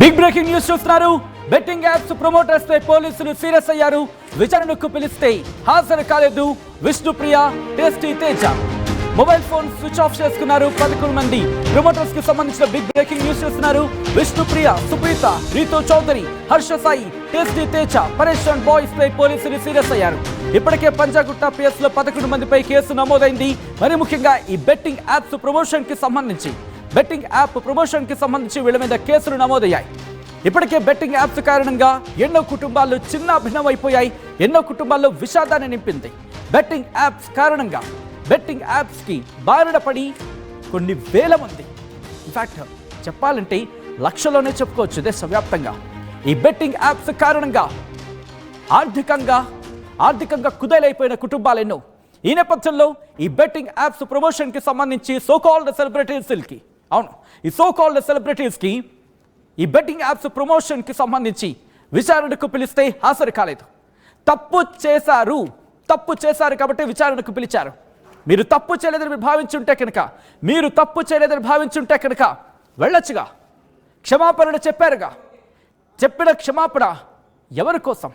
Big breaking news చూస్తున్నారు. Betting apps promoters పై పోలీసులు serious అయ్యారు. విచారణకు పిలిస్తే హాజరు కాలేదు Vishnupriya, tasty Teja. Mobile phone switch off చేసుకున్నారు 11 మంది. ప్రమోటర్స్ కి సంబంధించిన బిగ్ బ్రేకింగ్ న్యూస్ చూస్తున్నారు. విష్ణుప్రియ, సుప్రీత, రీతు చౌదరి, హర్ష సాయి, టేస్టీ తేజ, పరేషాన్ బాయ్స్ పై పోలీసులు సీరియస్ అయ్యారు. ఇప్పటికే పంజాగుట్ట పిఎస్ లో 11 మందిపై కేసు నమోదైంది. మరి ముఖ్యంగా ఈ బెట్టింగ్ యాప్స్ ప్రమోషన్ కి సంబంధించి వీళ్ళ మీద కేసులు నమోదయ్యాయి. ఇప్పటికే బెట్టింగ్ యాప్స్ కారణంగా ఎన్నో కుటుంబాలు చిన్న భిన్నమైపోయాయి. ఎన్నో కుటుంబాల్లో విషాదాన్ని నింపింది. బెట్టింగ్ యాప్స్ కారణంగా బెట్టింగ్ యాప్స్ కి బారిన పడి కొన్ని వేల మంది, ఇన్ఫాక్ట్ చెప్పాలంటే లక్షల్లోనే చెప్పుకోవచ్చు దేశవ్యాప్తంగా. ఈ బెట్టింగ్ యాప్స్ కారణంగా ఆర్థికంగా కుదేలైపోయిన కుటుంబాలు ఎన్నో. ఈ నేపథ్యంలో ఈ బెట్టింగ్ యాప్స్ ప్రమోషన్ కి సంబంధించి సోకాల్డ్ సెలబ్రిటీస్కి, అవును, ఈ సోకాల్డ్ సెలబ్రిటీస్కి ఈ బెట్టింగ్ యాప్స్ ప్రమోషన్ కి సంబంధించి విచారణకు పిలిస్తే హాజరు కాలేదు. తప్పు చేశారు కాబట్టి విచారణకు పిలిచారు. మీరు తప్పు చేయలేదని భావించుంటే కనుక వెళ్ళొచ్చుగా. క్షమాపణలు చెప్పారుగా. చెప్పిన క్షమాపణ ఎవరి కోసం?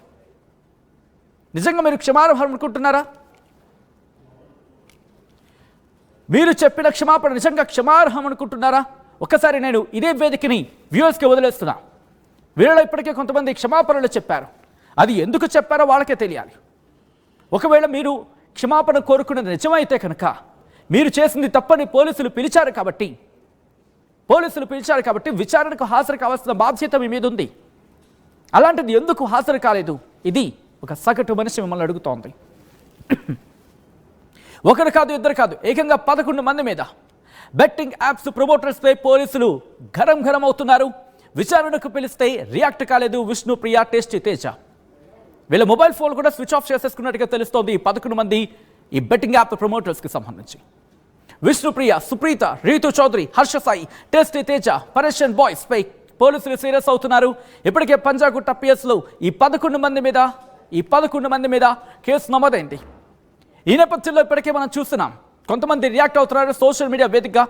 నిజంగా మీరు క్షమార్హం అనుకుంటున్నారా? మీరు చెప్పిన క్షమాపణ నిజంగా క్షమార్హం అనుకుంటున్నారా? ఒక్కసారి నేను ఇదే వేదికని వ్యూవర్స్కి వదిలేస్తున్నా. వీళ్ళలో ఇప్పటికే కొంతమంది క్షమాపణలు చెప్పారు. అది ఎందుకు చెప్పారో వాళ్ళకే తెలియాలి. ఒకవేళ మీరు క్షమాపణ కోరుకున్నది నిజమైతే కనుక మీరు చేసింది తప్పని పోలీసులు పిలిచారు కాబట్టి విచారణకు హాజరు కావాల్సిన బాధ్యత మీ మీద ఉంది. అలాంటిది ఎందుకు హాజరు కాలేదు? ఇది ఒక సగటు మనిషి మిమ్మల్ని అడుగుతోంది. ఒకరు కాదు, ఇద్దరు కాదు, ఏకంగా 11 మంది మీద బెట్టింగ్ యాప్స్ ప్రమోటర్స్ పై పోలీసులు గరం అవుతున్నారు. విచారణకు పిలిస్తే రియాక్ట్ కాలేదు విష్ణుప్రియ, టేస్టీ తేజ. వీళ్ళ మొబైల్ ఫోన్ కూడా స్విచ్ ఆఫ్ చేసేసుకున్నట్టుగా తెలుస్తోంది. 11 మంది ఈ బెట్టింగ్ యాప్ ప్రమోటర్స్కి సంబంధించి. విష్ణుప్రియ, సుప్రీత, రీతు చౌదరి, హర్ష సాయి, టేస్టీ తేజ, పరేషాన్ బాయ్స్ పై పోలీసులు సీరియస్ అవుతున్నారు. ఇప్పటికే పంజాగుట్ట పిఎస్లో ఈ 11 మంది మీద కేసు నమోదైంది. ఈ నేపథ్యంలో ఇప్పటికే మనం చూస్తున్నాం, కొంతమంది రియాక్ట్ అవుతున్నారు సోషల్ మీడియా వేదికగా.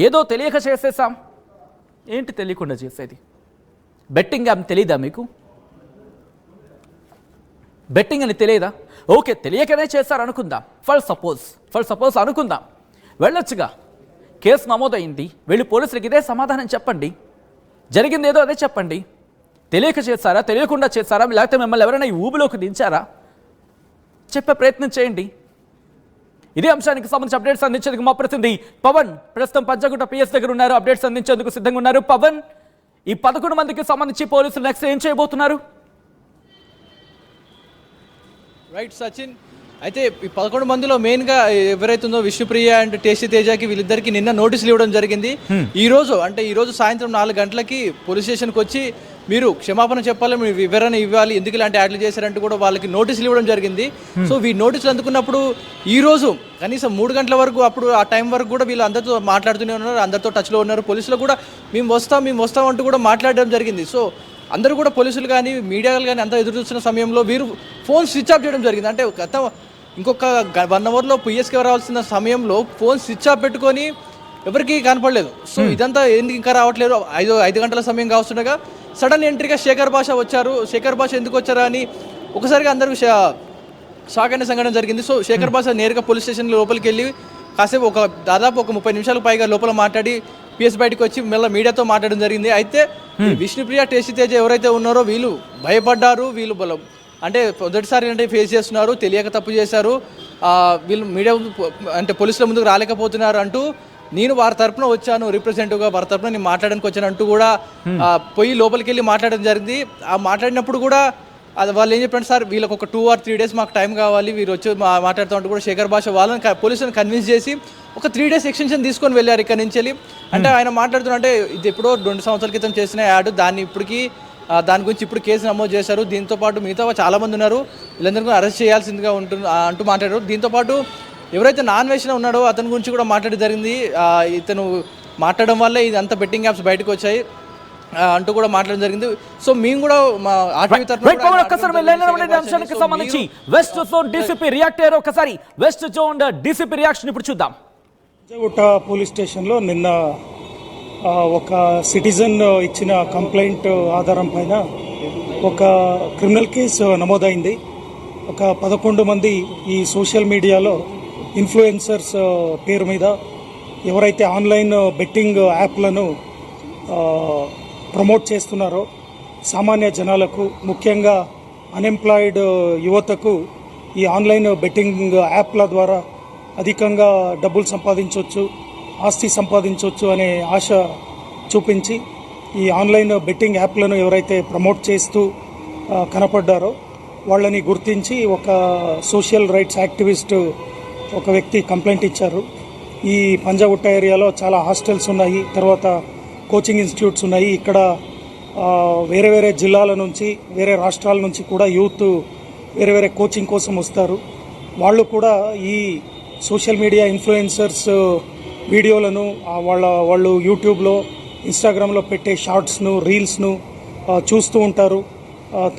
ఏదో తెలియక చేసేసాం. ఏంటి తెలియకుండా చేసేది? బెట్టింగ్ యాప్ తెలీదా మీకు? బెట్టింగ్ అని తెలియదా? ఓకే, తెలియకనే చేశారు అనుకుందాం. ఫర్ సపోజ్ అనుకుందాం. వెళ్ళొచ్చుగా. కేసు నమోదైంది. వెళ్ళి పోలీసులకి ఇదే సమాధానం చెప్పండి. జరిగింది ఏదో అదే చెప్పండి. తెలియక చేశారా, తెలియకుండా చేశారా, లేకపోతే మిమ్మల్ని ఎవరైనా ఈ ఊబిలోకి దించారా? చెప్పే ప్రయత్నం చేయండి. ఇదే అంశానికి సంబంధించి అప్డేట్స్ అందించేందుకు మా ప్రతినిధి పవన్ ప్రస్తుతం పంజాగుట్ట పిఎస్ దగ్గర ఉన్నారు. అప్డేట్స్ అందించేందుకు సిద్ధంగా ఉన్నారు. పవన్, ఈ 11 మందికి సంబంధించి పోలీసులు నెక్స్ట్ ఏం చేయబోతున్నారు? రైట్ సచిన్, అయితే ఈ 11 మందిలో మెయిన్గా ఎవరైతే ఉందో విష్ణుప్రియ అండ్ టేస్టీ తేజకి వీళ్ళిద్దరికి నిన్న నోటీసులు ఇవ్వడం జరిగింది. ఈ రోజు సాయంత్రం 4 గంటలకి పోలీస్ స్టేషన్కి వచ్చి మీరు క్షమాపణ చెప్పాలి, మీరు వివరణ ఇవ్వాలి, ఎందుకు ఇలాంటి యాడ్లు చేశారంటూ కూడా వాళ్ళకి నోటీసులు ఇవ్వడం జరిగింది. సో ఈ నోటీసులు అందుకున్నప్పుడు ఈ రోజు కనీసం 3 గంటల వరకు, అప్పుడు ఆ టైం వరకు కూడా వీళ్ళు అందరితో మాట్లాడుతూనే ఉన్నారు, అందరితో టచ్లో ఉన్నారు. పోలీసులు కూడా మేము వస్తాం అంటూ కూడా మాట్లాడడం జరిగింది. సో అందరూ కూడా పోలీసులు కానీ మీడియా కానీ అంతా ఎదురు చూస్తున్న సమయంలో వీరు ఫోన్ స్విచ్ ఆఫ్ చేయడం జరిగింది. అంటే ఇంకొక 1 అవర్లో పిఎస్కి రావాల్సిన సమయంలో ఫోన్ స్విచ్ ఆఫ్ పెట్టుకొని ఎవరికి కనపడలేదు. సో ఇదంతా ఎందుకు ఇంకా రావట్లేదు? 5 గంటల సమయం కావస్తుండగా సడన్ ఎంట్రీగా శేఖర్ భాష వచ్చారు. శేఖర్ భాష ఎందుకు వచ్చారా అని ఒకసారిగా అందరూ షాక్ అయిన సంఘటన జరిగింది. సో శేఖర్ భాష నేరుగా పోలీస్ స్టేషన్ లోపలికి వెళ్ళి కాసేపు దాదాపు 30 నిమిషాలకు పైగా లోపల మాట్లాడి పిఎస్ బయటకు వచ్చి మళ్ళీ మీడియాతో మాట్లాడడం జరిగింది. అయితే విష్ణుప్రియ, టేస్టీ తేజ ఎవరైతే ఉన్నారో వీళ్ళు భయపడ్డారు. వీళ్ళు అంటే మొదటిసారి అంటే ఫేస్ చేస్తున్నారు, తెలియక తప్పు చేశారు, వీళ్ళు మీడియా అంటే పోలీసుల ముందుకు రాలేకపోతున్నారు అంటూ నేను వారి తరపున వచ్చాను, రిప్రజెంటేటివ్గా వారి తరపున నేను మాట్లాడడానికి వచ్చాను అంటూ కూడా పోయి లోపలికి వెళ్ళి మాట్లాడడం జరిగింది. ఆ మాట్లాడినప్పుడు కూడా వాళ్ళు ఏం చెప్పారు, సార్ వీళ్ళకి ఒక 2 or 3 days మాకు టైం కావాలి, వీరు వచ్చి మాట్లాడుతూ ఉంటూ కూడా శేఖర్ భాష వాళ్ళని పోలీసులను కన్విన్స్ చేసి ఒక 3 days ఎక్స్టెన్షన్ తీసుకొని వెళ్ళారు ఇక్కడ నుంచి వెళ్ళి. అంటే ఆయన మాట్లాడుతున్నా, అంటే ఇది ఎప్పుడో 2 సంవత్సరాల క్రితం చేసిన యాడ్, దాని గురించి ఇప్పుడు కేసు నమోదు చేశారు. దీంతోపాటు మిగతా చాలామంది ఉన్నారు, వీళ్ళందరికీ అరెస్ట్ చేయాల్సిందిగా అంటూ మాట్లాడారు. దీంతోపాటు ఎవరైతే నాన్ వేసిన ఉన్నాడో అతని గురించి కూడా మాట్లాడడం జరిగింది. ఇతను మాట్లాడడం వల్ల ఇది అంతా బెట్టింగ్ యాప్స్ బయటకు వచ్చాయి అంటూ కూడా మాట్లాడడం జరిగింది. సో మేము కూడా మా ఆర్టీవీ తరఫున అంశానికి సంబంధించి వెస్ట్ జోన్ డీసీపీ రియాక్ట్ అయ్యారు. ఒకసారి వెస్ట్ జోన్ డీసీపీ రియాక్షన్ ఇప్పుడు చూద్దాం. పంజాగుట్ట పోలీస్ స్టేషన్లో నిన్న ఒక సిటిజన్ ఇచ్చిన కంప్లైంట్ ఆధారం పైన ఒక క్రిమినల్ కేసు నమోదైంది. ఒక 11 మంది ఈ సోషల్ మీడియాలో ఇన్ఫ్లుయెన్సర్స్ పేరు మీద ఎవరైతే ఆన్లైన్ బెట్టింగ్ యాప్లను ప్రమోట్ చేస్తున్నారో సామాన్య జనాలకు, ముఖ్యంగా అన్ఎంప్లాయిడ్ యువతకు ఈ ఆన్లైన్ బెట్టింగ్ యాప్ల ద్వారా అధికంగా డబ్బులు సంపాదించవచ్చు, ఆస్తి సంపాదించవచ్చు అనే ఆశ చూపించి ఈ ఆన్లైన్ బెట్టింగ్ యాప్లను ఎవరైతే ప్రమోట్ చేస్తూ కనపడ్డారో వాళ్ళని గుర్తించి ఒక సోషల్ రైట్స్ యాక్టివిస్ట్ ఒక వ్యక్తి కంప్లైంట్ ఇచ్చారు. ఈ పంజాగుట్ట ఏరియాలో చాలా హాస్టల్స్ ఉన్నాయి, తర్వాత కోచింగ్ ఇన్స్టిట్యూట్స్ ఉన్నాయి. ఇక్కడ వేరే వేరే జిల్లాల నుంచి, వేరే రాష్ట్రాల నుంచి కూడా యూత్ వేరే వేరే కోచింగ్ కోసం వస్తారు. వాళ్ళు కూడా ఈ సోషల్ మీడియా ఇన్ఫ్లుయెన్సర్స్ వీడియోలను వాళ్ళు యూట్యూబ్లో, ఇన్స్టాగ్రామ్లో పెట్టే షార్ట్స్ను, రీల్స్ను చూస్తూ ఉంటారు.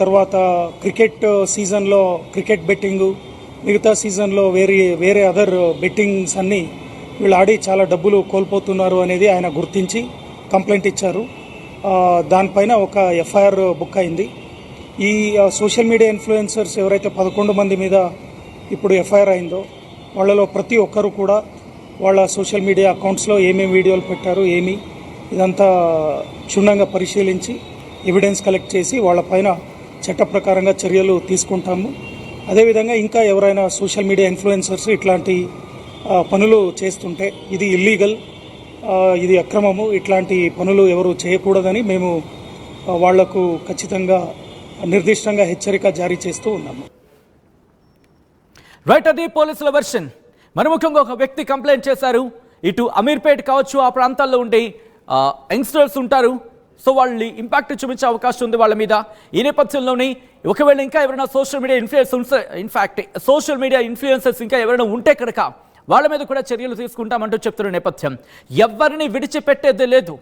తర్వాత క్రికెట్ సీజన్లో క్రికెట్ బెట్టింగు, మిగతా సీజన్లో వేరే అదర్ బెట్టింగ్స్ అన్నీ వీళ్ళు ఆడి చాలా డబ్బులు కోల్పోతున్నారు అనేది ఆయన గుర్తించి కంప్లైంట్ ఇచ్చారు. దానిపైన ఒక ఎఫ్ఐఆర్ బుక్ అయింది. ఈ సోషల్ మీడియా ఇన్ఫ్లుయెన్సర్స్ ఎవరైతే 11 మంది మీద ఇప్పుడు ఎఫ్ఐఆర్ అయిందో వాళ్ళలో ప్రతి ఒక్కరు కూడా వాళ్ళ సోషల్ మీడియా అకౌంట్స్లో ఏమేమి వీడియోలు పెట్టారు, ఇదంతా క్షుణ్ణంగా పరిశీలించి ఎవిడెన్స్ కలెక్ట్ చేసి వాళ్ళపైన చట్ట ప్రకారంగా చర్యలు తీసుకుంటాము. అదేవిధంగా ఇంకా ఎవరైనా సోషల్ మీడియా ఇన్ఫ్లుయెన్సర్స్ ఇట్లాంటి పనులు చేస్తుంటే ఇది ఇల్లీగల్, ఇది అక్రమము, ఇట్లాంటి పనులు ఎవరు చేయకూడదని మేము వాళ్లకు ఖచ్చితంగా నిర్దిష్టంగా హెచ్చరిక జారీ చేస్తూ ఉన్నాము. రైట్, అది పోలీసుల వెర్షన్. మరి ముఖ్యంగా ఒక వ్యక్తి కంప్లైంట్ చేశారు. ఇటు అమీర్పేట్ కావచ్చు, ఆ ప్రాంతాల్లో ఉండే యంగ్స్టర్స్ ఉంటారు. సో వాళ్ళు ఇంపాక్ట్ చూపించే అవకాశం ఉంది వాళ్ళ మీద. ఈ నేపథ్యంలోనే ఒకవేళ ఇంకా ఎవరైనా సోషల్ మీడియా ఇన్ఫ్లుయెన్సర్స్ ఇంకా ఎవరైనా ఉంటే కనుక వాళ్ళ మీద కూడా చర్యలు తీసుకుంటామంటూ చెప్తున్న నేపథ్యం. ఎవరిని విడిచిపెట్టేది లేదు,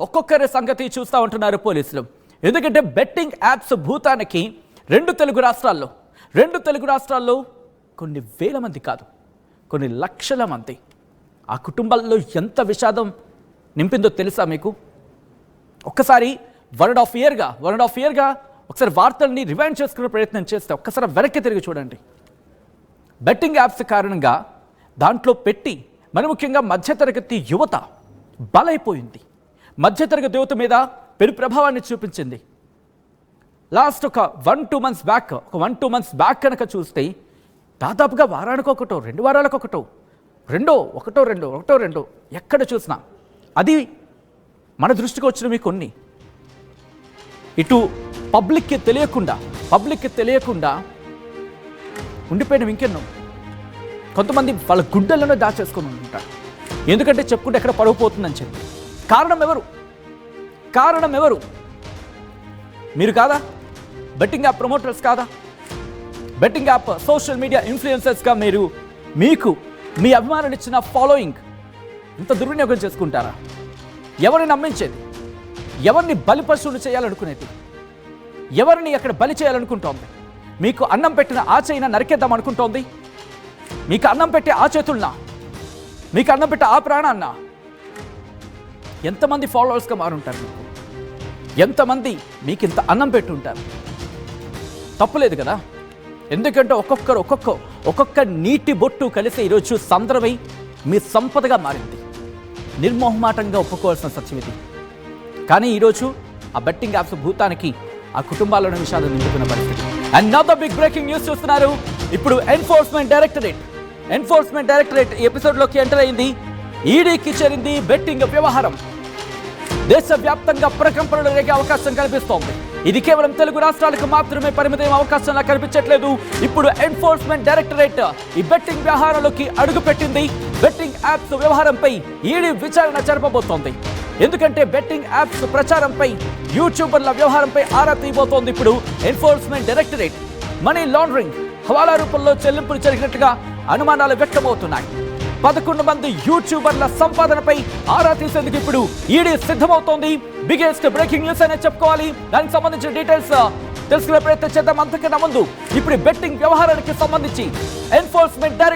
ఒక్కొక్కరి సంగతి చూస్తూ ఉంటున్నారు పోలీసులు. ఎందుకంటే బెట్టింగ్ యాప్స్ భూతానికి రెండు తెలుగు రాష్ట్రాల్లో కొన్ని వేల మంది కాదు, కొన్ని లక్షల మంది. ఆ కుటుంబాల్లో ఎంత విషాదం నింపిందో తెలుసా మీకు? ఒక్కసారి 1.5 ఇయర్గా ఒకసారి వార్తల్ని రివైండ్ చేసుకునే ప్రయత్నం చేస్తే ఒక్కసారి వెనక్కి తిరిగి చూడండి. బెట్టింగ్ యాప్స్ కారణంగా దాంట్లో పెట్టి మరి ముఖ్యంగా మధ్యతరగతి యువత బలైపోయింది. మధ్యతరగతి యువత మీద పెను ప్రభావాన్ని చూపించింది. లాస్ట్ ఒక 1-2 మంత్స్ బ్యాక్ కనుక చూస్తే దాదాపుగా వారానికి ఒకటో, 2 వారాలకు ఒకటో రెండో ఎక్కడ చూసినా అది మన దృష్టికి వచ్చినవి కొన్ని. ఇటు పబ్లిక్కి తెలియకుండా ఉండిపోయినవి ఇంకెన్నో. కొంతమంది వాళ్ళ గుడ్డలను దాచేసుకొని ఉంటారు, ఎందుకంటే చెప్పుకుంటే ఎక్కడ పరువు పోతుందని చెప్పి. కారణం ఎవరు? మీరు కాదా? బెట్టింగ్ యాప్ ప్రమోటర్స్ కాదా? బెట్టింగ్ యాప్ సోషల్ మీడియా ఇన్ఫ్లుయెన్సర్స్గా మీకు మీ అభిమానులు ఇచ్చిన ఫాలోయింగ్ ఇంత దుర్వినియోగం చేసుకుంటారా? ఎవరిని నమ్మించేది? ఎవరిని బలిపశువులు చేయాలనుకునేది? ఎవరిని అక్కడ బలి చేయాలనుకుంటోంది? మీకు అన్నం పెట్టిన ఆ చైనా నరికేద్దాం అనుకుంటోంది? మీకు అన్నం పెట్టే ఆ చేతుల్నా? మీకు అన్నం పెట్టే ఆ ప్రాణాన్నా? ఎంతమంది ఫాలోవర్స్గా మారుంటారు మీకు? ఎంతమంది మీకు ఇంత అన్నం పెట్టుంటారు? తప్పులేదు కదా. ఎందుకంటే ఒక్కొక్క నీటి బొట్టు కలిసి ఈరోజు సంద్రమై మీ సంపదగా మారింది. నిర్మోహమాటంగా ఒప్పుకోవాల్సిన సత్యం ఇది. కానీ ఈరోజు ఆ బెట్టింగ్ యాప్స్ భూతానికి ఆ కుటుంబాలను విషయాలు నింపుతున్న పరిస్థితి. And now the big breaking news చూస్తున్నారు. ఇప్పుడు ఎన్ఫోర్స్మెంట్ డైరెక్టరేట్ ఈ ఎపిసోడ్లోకి ఎంటర్ అయింది. ఈడీకి చేరింది బెట్టింగ్ వ్యవహారం. దేశవ్యాప్తంగా ప్రకంపనలు రేగే అవకాశం కనిపిస్తోంది. ఇది కేవలం తెలుగు రాష్ట్రాలకు మాత్రమే పరిమితం అవకాశంలా కనిపించట్లేదు. ఇప్పుడు ఎన్ఫోర్స్మెంట్ డైరెక్టరేట్ ఈ బెట్టింగ్ వ్యవహారంలోకి అడుగుపెట్టింది. బెట్టింగ్ యాప్స్ వ్యవహారంపై ఈడీ విచారణ జరపబోతోంది. ఎందుకంటే బెట్టింగ్ యాప్స్ ప్రచారంపై, యూట్యూబర్ల వ్యవహారంపై ఆరా తీయబోతోంది. ఇప్పుడు ఎన్ఫోర్స్మెంట్ డైరెక్టరేట్ మనీ లాండరింగ్, హవాలా రూపంలో చెల్లింపులు జరిగినట్టుగా అనుమానాలు వ్యక్తమవుతున్నాయి. 11 మంది యూట్యూబర్ల సంపాదనపై ఆరా తీసేందుకు ఇప్పుడు ఈడీ సిద్ధమవుతోంది. బిగ్గెస్ట్ బ్రేకింగ్ న్యూస్ అనే చెప్పుకోవాలి. దానికి సంబంధించిన డీటెయిల్స్ తెలుసుకునే ప్రయత్నం చేద్దాం. అంతకన్నా ముందు ఇప్పుడు బెట్టింగ్ వ్యవహారానికి సంబంధించి ఎన్ఫోర్స్మెంట్ డైరెక్టర్